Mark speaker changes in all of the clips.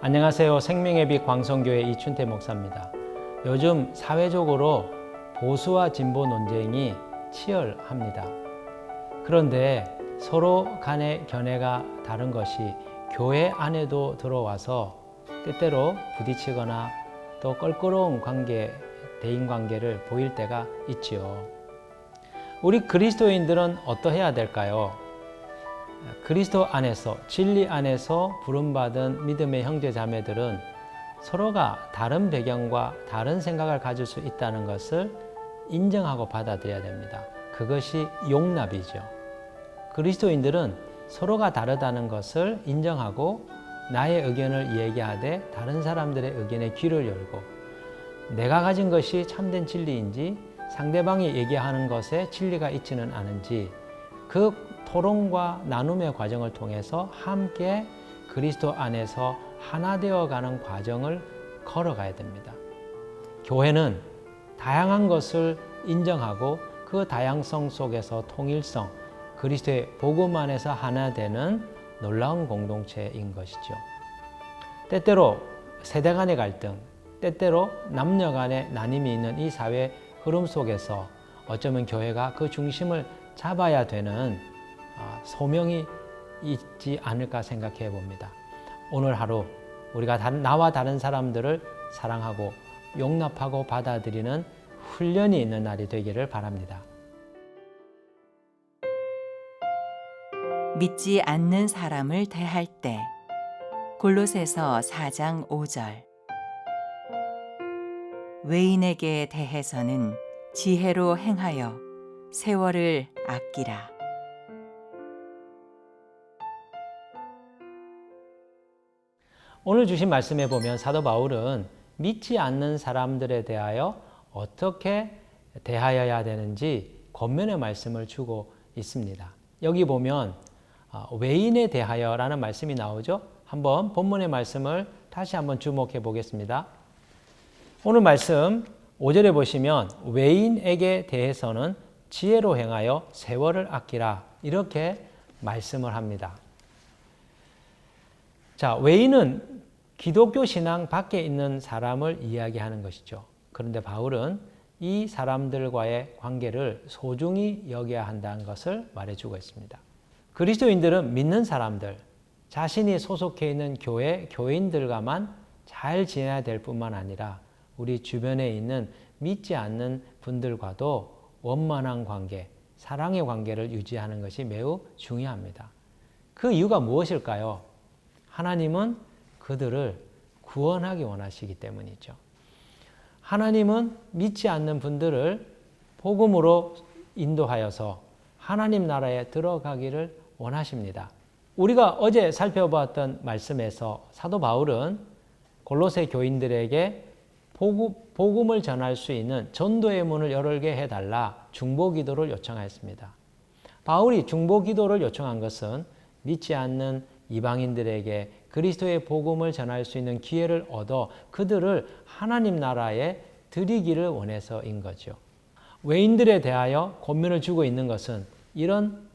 Speaker 1: 안녕하세요. 생명의 빛 광성교회 이춘태 목사입니다. 요즘 사회적으로 보수와 진보 논쟁이 치열합니다. 그런데 서로 간의 견해가 다른 것이 교회 안에도 들어와서 때때로 부딪히거나 또 껄끄러운 대인관계를 보일 때가 있지요. 우리 그리스도인들은 어떠해야 될까요? 그리스도 안에서, 진리 안에서 부름받은 믿음의 형제 자매들은 서로가 다른 배경과 다른 생각을 가질 수 있다는 것을 인정하고 받아들여야 됩니다. 그것이 용납이죠. 그리스도인들은 서로가 다르다는 것을 인정하고 나의 의견을 얘기하되 다른 사람들의 의견에 귀를 열고 내가 가진 것이 참된 진리인지 상대방이 얘기하는 것에 진리가 있지는 않은지 그 토론과 나눔의 과정을 통해서 함께 그리스도 안에서 하나 되어가는 과정을 걸어가야 됩니다. 교회는 다양한 것을 인정하고 그 다양성 속에서 통일성, 그리스도의 복음 안에서 하나 되는 놀라운 공동체인 것이죠. 때때로 세대 간의 갈등, 때때로 남녀 간의 나눔이 있는 이 사회 흐름 속에서 어쩌면 교회가 그 중심을 잡아야 되는 소명이 있지 않을까 생각해 봅니다. 오늘 하루 우리가 나와 다른 사람들을 사랑하고 용납하고 받아들이는 훈련이 있는 날이 되기를 바랍니다.
Speaker 2: 믿지 않는 사람을 대할 때 골로새서 4장 5절 외인에게 대해서는 지혜로 행하여 세월을 아끼라.
Speaker 1: 오늘 주신 말씀에 보면 사도 바울은 믿지 않는 사람들에 대하여 어떻게 대하여야 되는지 권면의 말씀을 주고 있습니다. 여기 보면 외인에 대하여라는 말씀이 나오죠. 한번 본문의 말씀을 다시 한번 주목해 보겠습니다. 오늘 말씀 5절에 보시면 외인에게 대해서는 지혜로 행하여 세월을 아끼라 이렇게 말씀을 합니다. 자, 외인은 기독교 신앙 밖에 있는 사람을 이야기하는 것이죠. 그런데 바울은 이 사람들과의 관계를 소중히 여겨야 한다는 것을 말해주고 있습니다. 그리스도인들은 믿는 사람들, 자신이 소속해 있는 교인들과만 잘 지내야 될 뿐만 아니라 우리 주변에 있는 믿지 않는 분들과도 원만한 관계, 사랑의 관계를 유지하는 것이 매우 중요합니다. 그 이유가 무엇일까요? 하나님은 그들을 구원하기 원하시기 때문이죠. 하나님은 믿지 않는 분들을 복음으로 인도하여서 하나님 나라에 들어가기를 원하십니다. 우리가 어제 살펴봤던 말씀에서 사도 바울은 골로새 교인들에게 복음을 전할 수 있는 전도의 문을 열게 해달라 중보기도를 요청하였습니다. 바울이 중보기도를 요청한 것은 믿지 않는 이방인들에게 그리스도의 복음을 전할 수 있는 기회를 얻어 그들을 하나님 나라에 드리기를 원해서인 거죠. 외인들에 대하여 권면을 주고 있는 것은 이런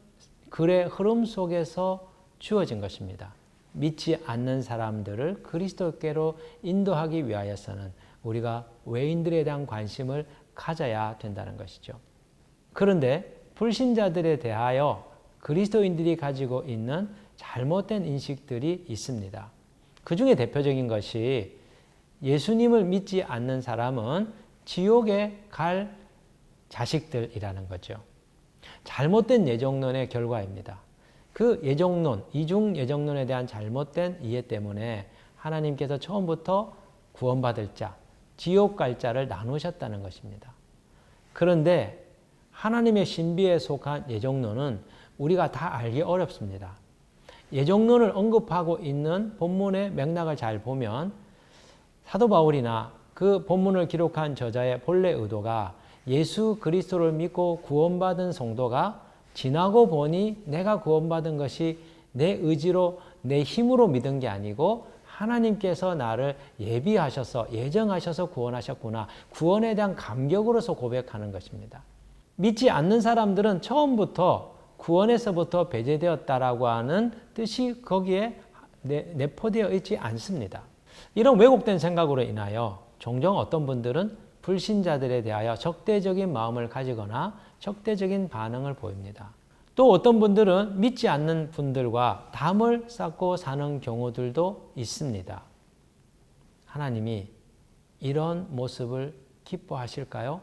Speaker 1: 글의 흐름 속에서 주어진 것입니다. 믿지 않는 사람들을 그리스도께로 인도하기 위하여서는 우리가 외인들에 대한 관심을 가져야 된다는 것이죠. 그런데 불신자들에 대하여 그리스도인들이 가지고 있는 잘못된 인식들이 있습니다. 그 중에 대표적인 것이 예수님을 믿지 않는 사람은 지옥에 갈 자식들이라는 거죠. 잘못된 예정론의 결과입니다. 그 예정론, 이중 예정론에 대한 잘못된 이해 때문에 하나님께서 처음부터 구원받을 자, 지옥 갈 자를 나누셨다는 것입니다. 그런데 하나님의 신비에 속한 예정론은 우리가 다 알기 어렵습니다. 예정론을 언급하고 있는 본문의 맥락을 잘 보면 사도 바울이나 그 본문을 기록한 저자의 본래 의도가 예수 그리스도를 믿고 구원받은 성도가 지나고 보니 내가 구원받은 것이 내 의지로 내 힘으로 믿은 게 아니고 하나님께서 나를 예비하셔서 예정하셔서 구원하셨구나. 구원에 대한 감격으로서 고백하는 것입니다. 믿지 않는 사람들은 처음부터 구원에서부터 배제되었다라고 하는 뜻이 거기에 내포되어 있지 않습니다. 이런 왜곡된 생각으로 인하여 종종 어떤 분들은 불신자들에 대하여 적대적인 마음을 가지거나 적대적인 반응을 보입니다. 또 어떤 분들은 믿지 않는 분들과 담을 쌓고 사는 경우들도 있습니다. 하나님이 이런 모습을 기뻐하실까요?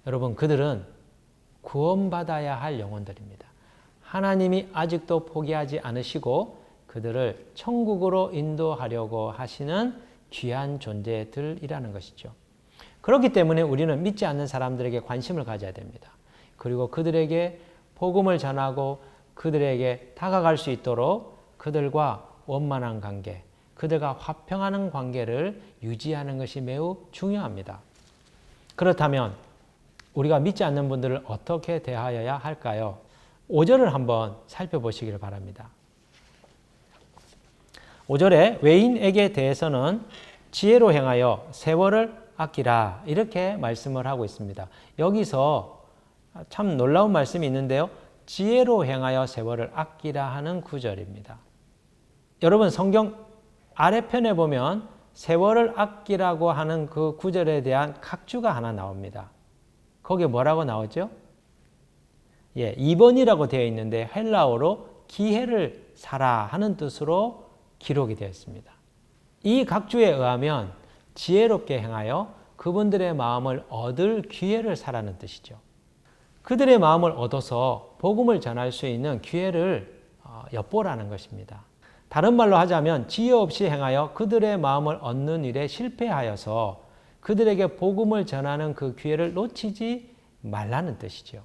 Speaker 1: 여러분, 그들은 구원받아야 할 영혼들입니다. 하나님이 아직도 포기하지 않으시고 그들을 천국으로 인도하려고 하시는 귀한 존재들이라는 것이죠. 그렇기 때문에 우리는 믿지 않는 사람들에게 관심을 가져야 됩니다. 그리고 그들에게 복음을 전하고 그들에게 다가갈 수 있도록 그들과 원만한 관계, 그들과 화평하는 관계를 유지하는 것이 매우 중요합니다. 그렇다면 우리가 믿지 않는 분들을 어떻게 대하여야 할까요? 5절을 한번 살펴보시기를 바랍니다. 5절에 외인에게 대해서는 지혜로 행하여 세월을 아끼라 이렇게 말씀을 하고 있습니다. 여기서 참 놀라운 말씀이 있는데요. 지혜로 행하여 세월을 아끼라 하는 구절입니다. 여러분 성경 아래편에 보면 세월을 아끼라고 하는 그 구절에 대한 각주가 하나 나옵니다. 거기에 뭐라고 나오죠? 2번이라고 되어 있는데 헬라어로 기회를 사라 하는 뜻으로 기록이 되어 있습니다. 이 각주에 의하면 지혜롭게 행하여 그분들의 마음을 얻을 기회를 사라는 뜻이죠. 그들의 마음을 얻어서 복음을 전할 수 있는 기회를 엿보라는 것입니다. 다른 말로 하자면 지혜 없이 행하여 그들의 마음을 얻는 일에 실패하여서 그들에게 복음을 전하는 그 기회를 놓치지 말라는 뜻이죠.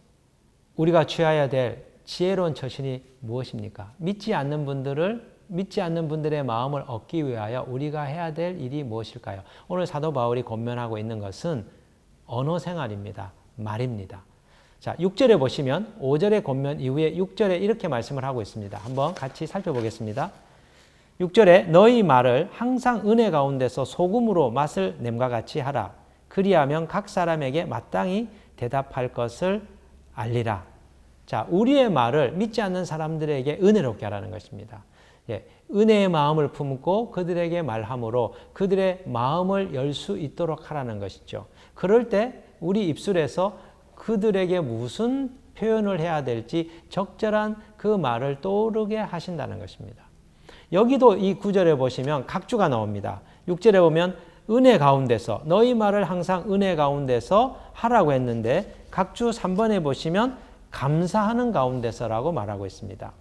Speaker 1: 우리가 취해야 될 지혜로운 처신이 무엇입니까? 믿지 않는 분들의 마음을 얻기 위하여 우리가 해야 될 일이 무엇일까요? 오늘 사도 바울이 권면하고 있는 것은 언어 생활입니다. 말입니다. 자, 6절에 보시면 5절의 권면 이후에 6절에 이렇게 말씀을 하고 있습니다. 한번 같이 살펴보겠습니다. 6절에 너희 말을 항상 은혜 가운데서 소금으로 맛을 냄과 같이 하라. 그리하면 각 사람에게 마땅히 대답할 것을 알리라. 자, 우리의 말을 믿지 않는 사람들에게 은혜롭게 하라는 것입니다. 은혜의 마음을 품고 그들에게 말함으로 그들의 마음을 열 수 있도록 하라는 것이죠. 그럴 때 우리 입술에서 그들에게 무슨 표현을 해야 될지 적절한 그 말을 떠오르게 하신다는 것입니다. 여기도 이 구절에 보시면 각주가 나옵니다. 6절에 보면 은혜 가운데서 너희 말을 항상 은혜 가운데서 하라고 했는데 각주 3번에 보시면 감사하는 가운데서라고 말하고 있습니다.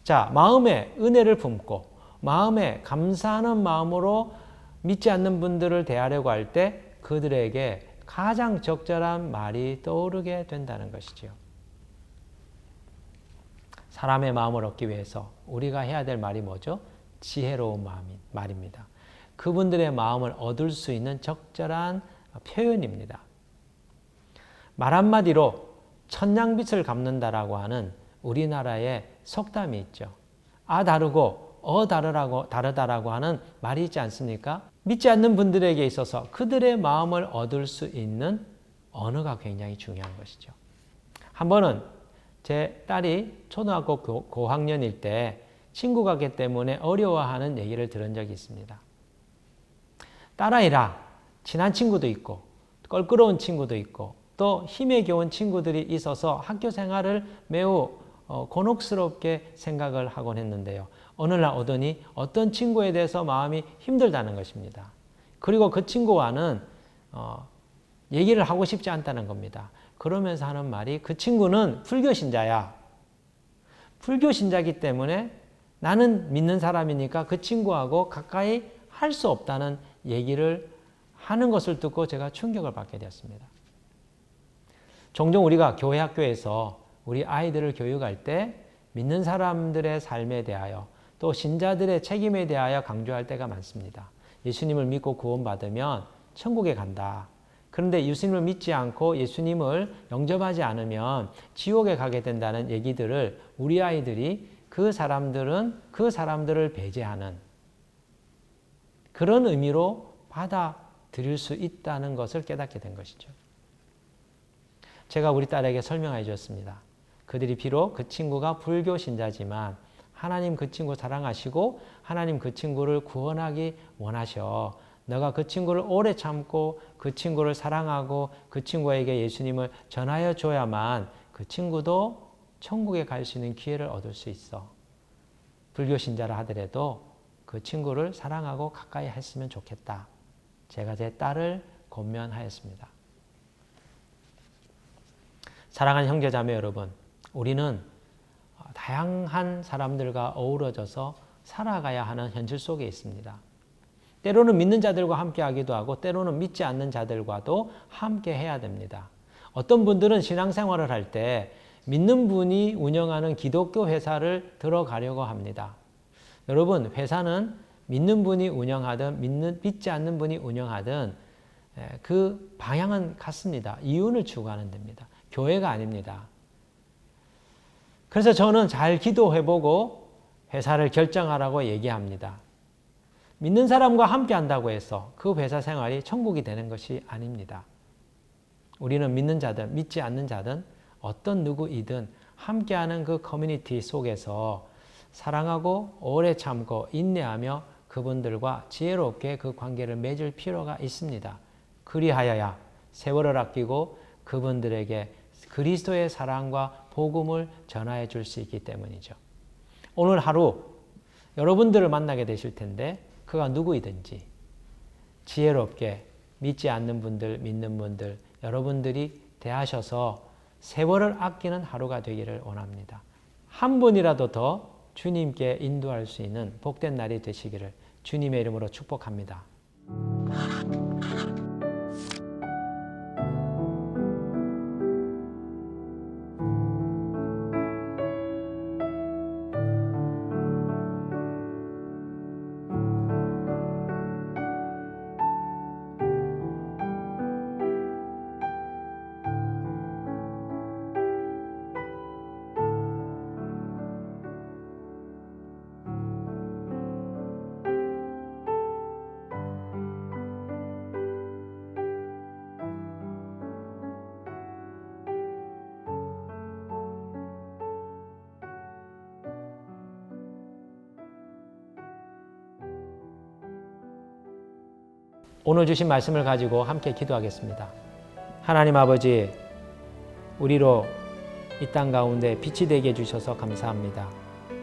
Speaker 1: 자, 마음에 은혜를 품고 마음에 감사하는 마음으로 믿지 않는 분들을 대하려고 할 때 그들에게 가장 적절한 말이 떠오르게 된다는 것이지요. 사람의 마음을 얻기 위해서 우리가 해야 될 말이 뭐죠? 지혜로운 말입니다. 그분들의 마음을 얻을 수 있는 적절한 표현입니다. 말 한마디로 천냥빚을 갚는다라고 하는 우리나라의 속담이 있죠. 아 다르고 다르다라고 하는 말이 있지 않습니까? 믿지 않는 분들에게 있어서 그들의 마음을 얻을 수 있는 언어가 굉장히 중요한 것이죠. 한 번은 제 딸이 초등학교 고학년일 때 친구 관계 때문에 어려워하는 얘기를 들은 적이 있습니다. 딸아이라 친한 친구도 있고 껄끄러운 친구도 있고 또 힘에 겨운 친구들이 있어서 학교 생활을 매우 곤혹스럽게 생각을 하곤 했는데요. 어느 날 오더니 어떤 친구에 대해서 마음이 힘들다는 것입니다. 그리고 그 친구와는 얘기를 하고 싶지 않다는 겁니다. 그러면서 하는 말이 그 친구는 불교 신자야. 불교 신자이기 때문에 나는 믿는 사람이니까 그 친구하고 가까이 할 수 없다는 얘기를 하는 것을 듣고 제가 충격을 받게 되었습니다. 종종 우리가 교회 학교에서 우리 아이들을 교육할 때 믿는 사람들의 삶에 대하여 또 신자들의 책임에 대하여 강조할 때가 많습니다. 예수님을 믿고 구원받으면 천국에 간다. 그런데 예수님을 믿지 않고 예수님을 영접하지 않으면 지옥에 가게 된다는 얘기들을 우리 아이들이 그 사람들을 배제하는 그런 의미로 받아들일 수 있다는 것을 깨닫게 된 것이죠. 제가 우리 딸에게 설명해 주었습니다. 그들이 비록 그 친구가 불교 신자지만 하나님 그 친구 사랑하시고 하나님 그 친구를 구원하기 원하셔. 너가 그 친구를 오래 참고 그 친구를 사랑하고 그 친구에게 예수님을 전하여 줘야만 그 친구도 천국에 갈 수 있는 기회를 얻을 수 있어. 불교 신자라 하더라도 그 친구를 사랑하고 가까이 했으면 좋겠다. 제가 제 딸을 권면하였습니다. 사랑하는 형제자매 여러분, 우리는 다양한 사람들과 어우러져서 살아가야 하는 현실 속에 있습니다. 때로는 믿는 자들과 함께 하기도 하고 때로는 믿지 않는 자들과도 함께 해야 됩니다. 어떤 분들은 신앙생활을 할 때 믿는 분이 운영하는 기독교 회사를 들어가려고 합니다. 여러분, 회사는 믿는 분이 운영하든 믿지 않는 분이 운영하든 그 방향은 같습니다. 이윤을 추구하는 데입니다. 교회가 아닙니다. 그래서 저는 잘 기도해보고 회사를 결정하라고 얘기합니다. 믿는 사람과 함께 한다고 해서 그 회사 생활이 천국이 되는 것이 아닙니다. 우리는 믿는 자든 믿지 않는 자든 어떤 누구이든 함께하는 그 커뮤니티 속에서 사랑하고 오래 참고 인내하며 그분들과 지혜롭게 그 관계를 맺을 필요가 있습니다. 그리하여야 세월을 아끼고 그분들에게 그리스도의 사랑과 복음을 전하여 줄 수 있기 때문이죠. 오늘 하루 여러분들을 만나게 되실 텐데 그가 누구이든지 지혜롭게 믿지 않는 분들, 믿는 분들 여러분들이 대하셔서 세월을 아끼는 하루가 되기를 원합니다. 한 분이라도 더 주님께 인도할 수 있는 복된 날이 되시기를 주님의 이름으로 축복합니다. 오늘 주신 말씀을 가지고 함께 기도하겠습니다. 하나님 아버지, 우리로 이 땅 가운데 빛이 되게 해주셔서 감사합니다.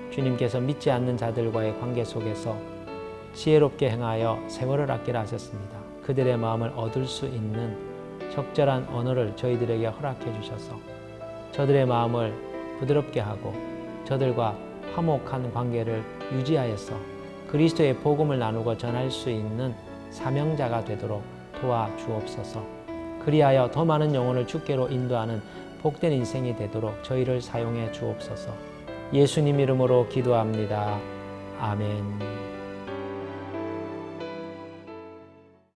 Speaker 1: 주님께서 믿지 않는 자들과의 관계 속에서 지혜롭게 행하여 세월을 아끼라 하셨습니다. 그들의 마음을 얻을 수 있는 적절한 언어를 저희들에게 허락해 주셔서 저들의 마음을 부드럽게 하고 저들과 화목한 관계를 유지하여서 그리스도의 복음을 나누고 전할 수 있는 사명자가 되도록 도와주옵소서. 그리하여 더 많은 영혼을 주께로 인도하는 복된 인생이 되도록 저희를 사용해 주옵소서. 예수님 이름으로 기도합니다. 아멘.